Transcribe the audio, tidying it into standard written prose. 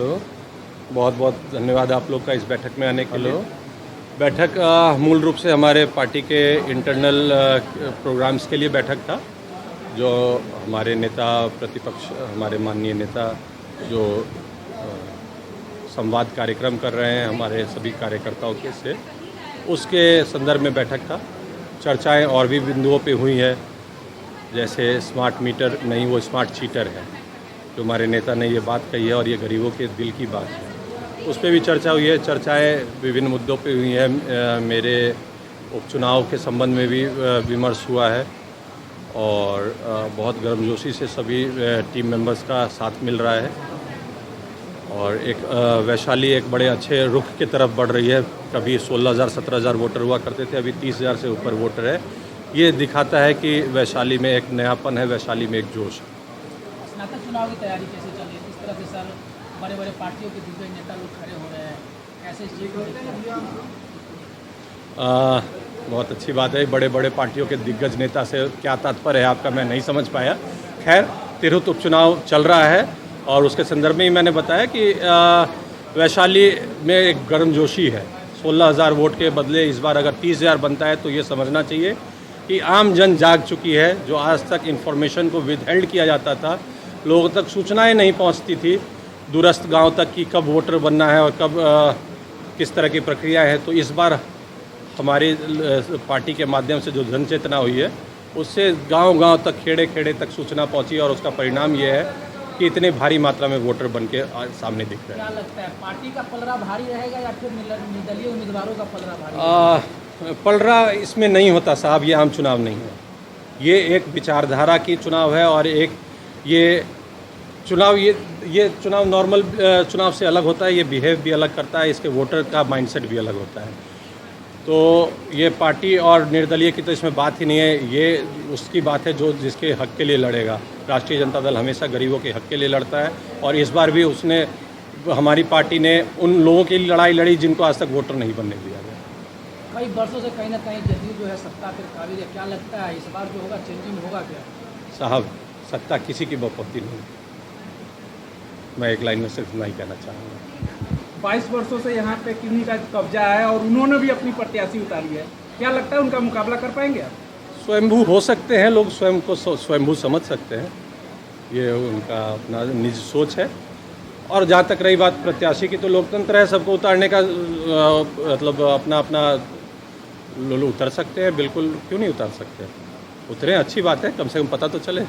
Hello, बहुत बहुत धन्यवाद आप लोग का इस बैठक में आने के लिए। बैठक मूल रूप से हमारे पार्टी के इंटरनल प्रोग्राम्स के लिए बैठक था, जो हमारे नेता प्रतिपक्ष, हमारे माननीय नेता जो संवाद कार्यक्रम कर रहे हैं हमारे सभी कार्यकर्ताओं के से, उसके संदर्भ में बैठक था। चर्चाएं और भी बिंदुओं पे हुई है, जैसे स्मार्ट मीटर नहीं, वो स्मार्ट चीटर है, जो हमारे नेता ने ये बात कही है और ये गरीबों के दिल की बात है। उस पर भी चर्चा हुई है। चर्चाएं विभिन्न मुद्दों पे हुई हैं। मेरे उपचुनाव के संबंध में भी विमर्श हुआ है और बहुत गर्मजोशी से सभी टीम मेंबर्स का साथ मिल रहा है और एक वैशाली एक बड़े अच्छे रुख की तरफ बढ़ रही है। कभी 16,000 17,000 वोटर हुआ करते थे, अभी 30,000 से ऊपर वोटर है। ये दिखाता है कि वैशाली में एक नयापन है, वैशाली में एक जोश है। स्नातक चुनाव की तैयारी कैसे चल रही है? किस तरह से सर बड़े बड़े पार्टियों के दिग्गज नेता लोग खड़े हो रहे हैं, कैसे बहुत अच्छी बात है। बड़े बड़े पार्टियों के दिग्गज नेता से क्या तात्पर्य है आपका, मैं नहीं समझ पाया। खैर, तिरहुत उपचुनाव चल रहा है और उसके संदर्भ में ही मैंने बताया कि वैशाली में एक गर्मजोशी है। 16,000 वोट के बदले इस बार अगर 30,000 बनता है तो ये समझना चाहिए कि आम जन जाग चुकी है। जो आज तक इन्फॉर्मेशन को विदहेल्ड किया जाता था, लोगों तक सूचनाएं नहीं पहुंचती थी दूरस्थ गांव तक कि कब वोटर बनना है और कब किस तरह की प्रक्रिया है, तो इस बार हमारी पार्टी के माध्यम से जो जन चेतना हुई है, उससे गांव-गांव तक, खेड़े खेड़े तक सूचना पहुंची और उसका परिणाम ये है कि इतने भारी मात्रा में वोटर बन के सामने दिख रहे हैं। क्या लगता है, पार्टी का पलड़ा भारी रहेगा या फिर निर्दलीय उम्मीदवारों का पलड़ा भारी? पलड़ा इसमें नहीं होता साहब, ये आम चुनाव नहीं है। ये एक विचारधारा की चुनाव है और एक ये चुनाव नॉर्मल चुनाव से अलग होता है। ये बिहेव भी अलग करता है, इसके वोटर का माइंडसेट भी अलग होता है। तो ये पार्टी और निर्दलीय की तो इसमें बात ही नहीं है। ये उसकी बात है जो जिसके हक के लिए लड़ेगा। राष्ट्रीय जनता दल हमेशा गरीबों के हक के लिए लड़ता है और इस बार भी हमारी पार्टी ने उन लोगों की लड़ाई लड़ी जिनको आज तक वोटर नहीं बनने दिया गया। कई वर्षों से कहीं ना कहीं जदयू जो है सत्ता पर काबिज है, क्या लगता है इस बार जो होगा चेंजिंग होगा क्या? साहब, सत्ता किसी की बपौती नहीं। मैं एक लाइन में सिर्फ नहीं कहना चाहूँगा। 22 वर्षों से यहाँ पे किन्हीं का कब्जा है और उन्होंने भी अपनी प्रत्याशी उतारी है, क्या लगता है उनका मुकाबला कर पाएंगे आप? स्वयंभू हो सकते हैं, लोग स्वयं को स्वयंभू समझ सकते हैं, ये उनका अपना निज सोच है। और जहाँ तक रही बात प्रत्याशी की, तो लोकतंत्र है, सबको उतारने का मतलब अपना अपना उतर सकते हैं, बिल्कुल क्यों नहीं उतार सकते। उतरे, अच्छी बात है, कम से कम पता तो चले।